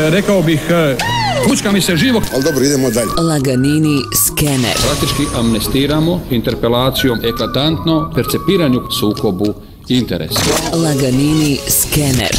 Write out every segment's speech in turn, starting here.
rekao bih, fučka mi se živo. Ali dobro, idemo dalje. Laganini skener. Praktički amnestiramo interpelacijom eklatantno percepiranju sukobu interesa. Laganini skener.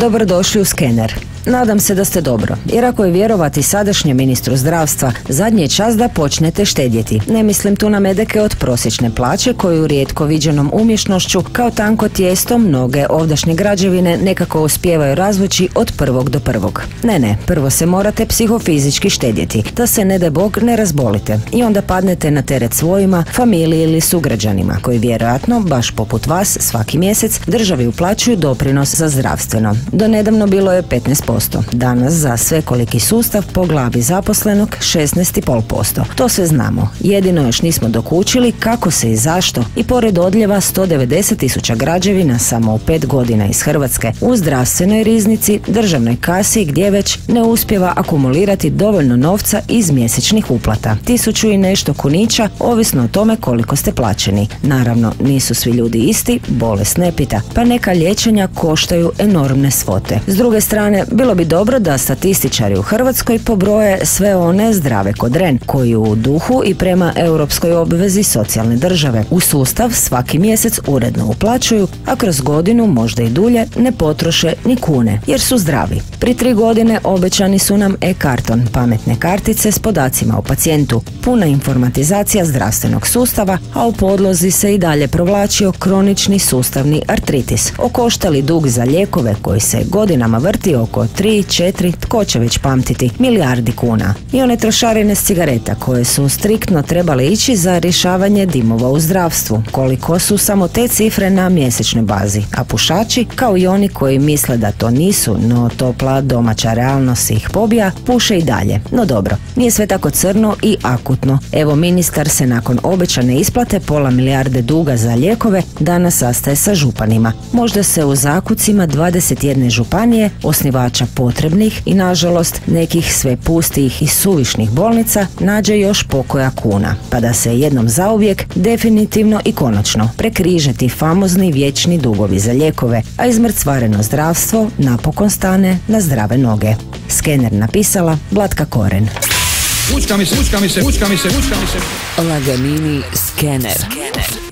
Dobrodošli u Skener. Nadam se da ste dobro, jer ako je vjerovati sadašnjem ministru zdravstva, zadnji je čas da počnete štedjeti. Ne mislim tu na medeke od prosječne plaće koju rijetko viđenom umješnošću kao tanko tijesto mnoge ovdašnje građevine nekako uspijevaju razvući od prvog do prvog. Ne, prvo se morate psihofizički štedjeti, da se ne daj Bog ne razbolite i onda padnete na teret svojima, familiji ili sugrađanima koji vjerojatno, baš poput vas, svaki mjesec državi uplaćuju doprinos za zdravstveno. Do nedavno bilo je 15%. Danas za svekoliki sustav po glavi zaposlenog 16,5%. To sve znamo. Jedino još nismo dokučili kako se i zašto i pored odljeva 190.000 građevina samo u 5 godina iz Hrvatske u zdravstvenoj riznici, državnoj kasi gdje već ne uspijeva akumulirati dovoljno novca iz mjesečnih uplata. 1000 i nešto kunića, ovisno o tome koliko ste plaćeni. Naravno, nisu svi ljudi isti, bolest ne pita, pa neka liječenja koštaju enormne svote. S druge strane, bilo bi dobro da statističari u Hrvatskoj pobroje sve one zdrave kod ren, koji u duhu i prema europskoj obvezi socijalne države u sustav svaki mjesec uredno uplaćuju, a kroz godinu, možda i dulje, ne potroše ni kune, jer su zdravi. Pri 3 godine obećani su nam e-karton, pametne kartice s podacima o pacijentu, puna informatizacija zdravstvenog sustava, a u podlozi se i dalje provlačio kronični sustavni artritis, okoštali dug za lijekove koji se godinama vrti oko 3-4, tko će već pamtiti, milijardi kuna. I one trošarine s cigareta koje su striktno trebale ići za rješavanje dimova u zdravstvu, koliko su samo te cifre na mjesečnoj bazi, a pušači, kao i oni koji misle da to nisu, no topla domaća realnost ih pobija, puše i dalje. No dobro, nije sve tako crno i akutno. Evo, ministar se nakon obećane isplate pola milijarde duga za lijekove danas sastaje sa županima. Možda se u zakucima 21 županije, osnivača potrebnih i nažalost nekih sve pustih i suvišnih bolnica, nađe još pokoja kuna, pa da se jednom zauvijek definitivno i konačno prekriže ti famozni vječni dugovi za lijekove, a izmrcvareno zdravstvo napokon stane na zdrave noge. Skener napisala Blatka Koren. Fučka mi se. Laganini skener.